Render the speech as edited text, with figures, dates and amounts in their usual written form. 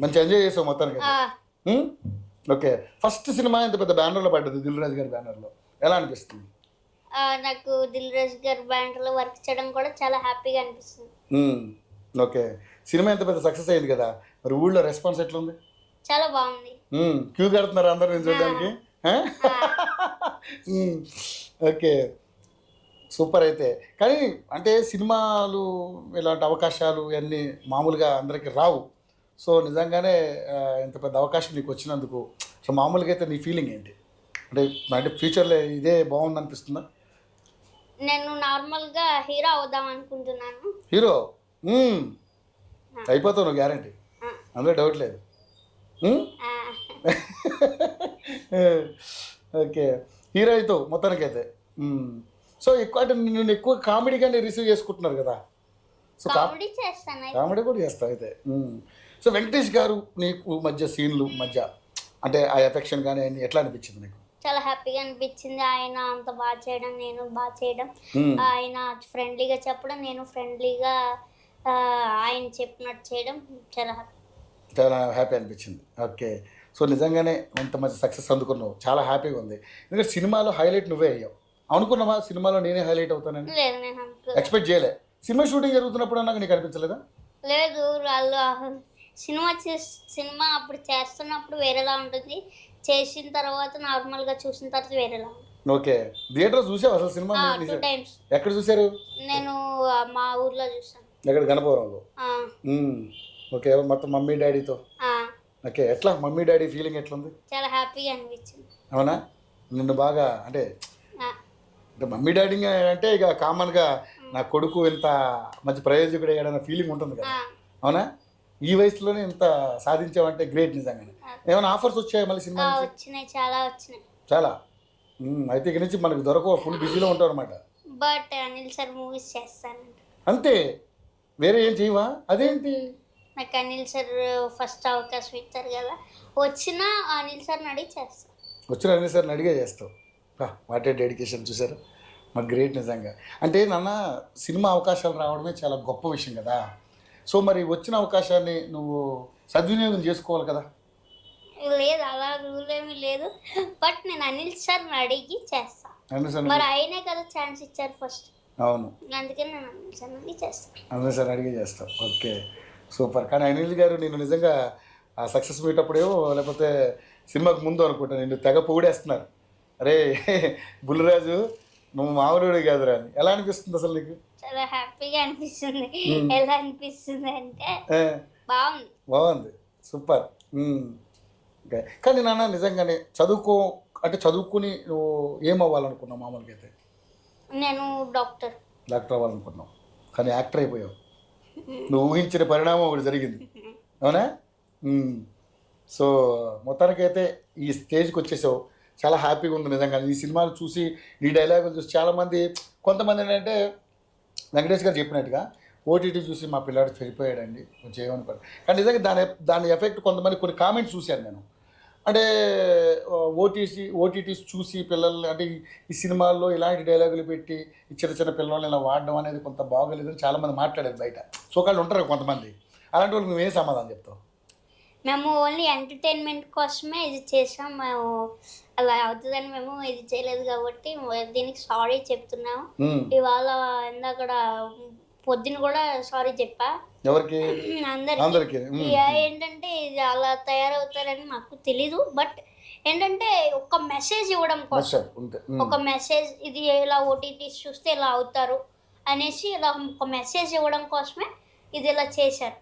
మంచి ఎంజాయ్ చేసావు మొత్తానికి. ఓకే. ఫస్ట్ సినిమా ఇంత పెద్ద బ్యానర్లో పడ్డది, దిల్ రాజు గారి బ్యానర్లో. ఎలా అనిపిస్తుంది? నాకు దిల్ రాజు గారి బ్యాండ్లో వర్క్ చేయడం కూడా చాలా హ్యాపీగా అనిపిస్తుంది. ఓకే. సినిమా ఇంత పెద్ద సక్సెస్ అయింది కదా, మరి ఊళ్ళో రెస్పాన్స్ ఎట్లుంది? చాలా బాగుంది. క్యూ కడుతున్నారు అందరూ నేను చూడడానికి. Okay, super. అయితే కానీ అంటే సినిమాలు ఇలాంటి అవకాశాలు ఇవన్నీ మామూలుగా అందరికీ రావు. సో నిజంగానే ఇంత పెద్ద అవకాశం నీకు వచ్చినందుకు సో మామూలుగా అయితే నీ ఫీలింగ్ ఏంటి? అంటే ఫ్యూచర్లో ఇదే బాగుంది అనిపిస్తుందా? నేను నార్మల్గా హీరో అవుదాం అనుకుంటున్నాను. హీరో అయిపోతావు నువ్వు, గ్యారంటీ, అందులో డౌట్ లేదు. ఓకే, హీరో అవుతావు మొత్తానికైతే. సో ఎక్కువ అంటే నేను ఎక్కువ కామెడీగానే రిసీవ్ చేసుకుంటున్నారు కదా, సో కామెడీ చేస్తాను, కామెడీ కూడా చేస్తావు అయితే. సో వెంకటేష్ గారు నీకు మధ్య సీన్లు మధ్య అంటే ఆ ఎఫెక్షన్ కానీ అన్ని ఎట్లా అనిపించింది నీకు? చాలా హ్యాపీగా అనిపించింది. ఆయన అంత బాగా చేయడం, నేను బాగా చేయడం, ఆయన ఫ్రెండ్లీగా చెప్పడం, నేను ఫ్రెండ్లీగా ఆయన చెప్పినట్టు చేయడం చాలా హ్యాపీ అనిపించింది. ఓకే, సో నిజంగానే ఇంత మంచి సక్సెస్ అందుకున్నావు, చాలా హ్యాపీగా ఉంది. ఎందుకంటే సినిమాలో హైలైట్ నువ్వే అయ్యావు. అనుకున్నావా సినిమాలో నేనే హైలైట్ అవుతానని? లేదు, నేను ఎక్స్పెక్ట్ చేయలే. సినిమా షూటింగ్ జరుగుతున్నప్పుడు నాకు నీకు అనిపించలేదా? లేదు, వాళ్ళు సినిమా అప్పుడు చేస్తున్నప్పుడు వేరేలా ఉంటుంది, చేసిన తర్వాత నార్మల్గా చూసిన తర్వాత వేరేలా ఉంటుంది. ఓకే, థియేటర్ చూసావు అసలు సినిమా? 2 times. ఎక్కడ చూసారు? నేను మా ఊర్లో చూసాను. ఎక్కడ? గణపవరంలో. ఓకే, మొత్తం మమ్మీ డాడీతో. ఓకే, ఎట్లా మమ్మీ డాడీ ఫీలింగ్ ఎట్లుంది? చాలా హ్యాపీగా అనిపించింది. అవునా? నిన్ను బాగా అంటే మమ్మీ డాడీ అంటే ఇక కామన్గా నా కొడుకు ఇంత మంచి ప్రయోజకుడు అయ్యాడన్న ఫీలింగ్ ఉంటుంది కదా, అవునా? ఈ వయసులోనే ఇంత సాధించావంటే గ్రేట్ నిజంగానే. ఏమైనా ఆఫర్స్ వచ్చాయా మళ్ళీ సినిమా? వచ్చినాయి, చాలా వచ్చినాయి. చాలా. అయితే ఇక నుంచి మనకు దొరకవు, ఫుల్ బిజీలో ఉంటావు అనమాట. బట్ అనిల్ సార్ మూవీస్ చేస్తాను అంతే, వేరే ఏం చేయవా? అదేంటి? నాకు అనిల్ సార్ ఫస్ట్ అవకాశం ఇచ్చారు కదా, వచ్చిన అనిల్ సార్ని అడిగి చేస్తాను. వచ్చిన అనిల్ సార్ని అడిగే చేస్తావు. వాటే డెడికేషన్ చూసారు, మాకు గ్రేట్ నిజంగా. అంటే నాన్న సినిమా అవకాశాలు రావడమే చాలా గొప్ప విషయం కదా. సో మరి వచ్చిన అవకాశాన్ని నువ్వు సద్వినియోగం చేసుకోవాలి కదా. లేదు, అలా రూల్ ఏమీ లేదు, బట్ నేను అనిల్ సార్ని అడిగి చేస్తాను. మరి ఆయనే కదా ఛాన్స్ ఇచ్చారు ఫస్ట్. అవును, అందుకని నేను అనిల్ సార్ని అడిగి చేస్తాను. అనిల్ సార్ అడిగి చేస్తావు. Okay, super. కానీ అనిల్ గారు నేను నిజంగా ఆ సక్సెస్ మీట్ అప్పుడేమో లేకపోతే సినిమాకు ముందు అనుకుంటా నిన్ను తెగ పొగిడేస్తున్నారు. అరే బుల్లిరాజు నువ్వు మామూలుడు కాదురా అని. ఎలా అనిపిస్తుంది అసలు నీకు? చాలా హ్యాపీగా అనిపిస్తుంది. ఎలా అనిపిస్తుంది అంటే బాగుంది, సూపర్. ఓకే, కానీ నాన్న నిజంగానే చదువుకుని నువ్వు ఏమవ్వాలనుకున్నావు? మామూలుగా అయితే నేను డాక్టర్ అవ్వాలనుకున్నావు, కానీ యాక్టర్ అయిపోయావు. నువ్వు ఊహించిన పరిణామం ఒకటి జరిగింది, అవునా? సో మొత్తానికైతే ఈ స్టేజ్కి వచ్చేసావు, చాలా హ్యాపీగా ఉంది నిజంగా. ఈ సినిమాలు చూసి నీ డైలాగులు చూసి చాలామంది కొంతమంది ఏంటంటే వెంకటేష్ గారు చెప్పినట్టుగా ఓటీటీ చూసి మా పిల్లాడు చనిపోయాడండి కొంచెం ఏమనుకోండి, కానీ నిజంగా దాని ఎఫెక్ట్ కొంతమంది కొన్ని కామెంట్స్ చూశాను నేను. అంటే ఓటీటీస్ చూసి పిల్లల్ని అంటే ఈ సినిమాల్లో ఇలాంటి డైలాగులు పెట్టి ఈ చిన్న పిల్లల్ని ఇలా వాడడం అనేది కొంత బాగోలేదని చాలామంది మాట్లాడారు బయట. సోకాళ్ళు ఉంటారు కొంతమంది, అలాంటి వాళ్ళకి నువ్వేం సమాధానం చెప్తావు? మేము ఓన్లీ ఎంటర్టైన్మెంట్ కోసమే ఇది చేసాం, మేము అలా అవుతుందని మేము ఇది చేయలేదు కాబట్టి దీనికి సారీ చెప్తున్నాము. ఇవాళ ఇందాక పొద్దున కూడా సారీ చెప్పా ఎవరికి? అందరికి. ఏంటంటే ఇది అలా తయారవుతారని మాకు తెలీదు, బట్ ఏంటంటే ఒక మెసేజ్ ఇవ్వడం కోసం, ఒక మెసేజ్ ఇది ఇలా ఓటీటీస్ చూస్తే ఇలా అవుతారు అనేసి ఇలా ఒక మెసేజ్ ఇవ్వడం కోసమే ఇది ఇలా చేశారు.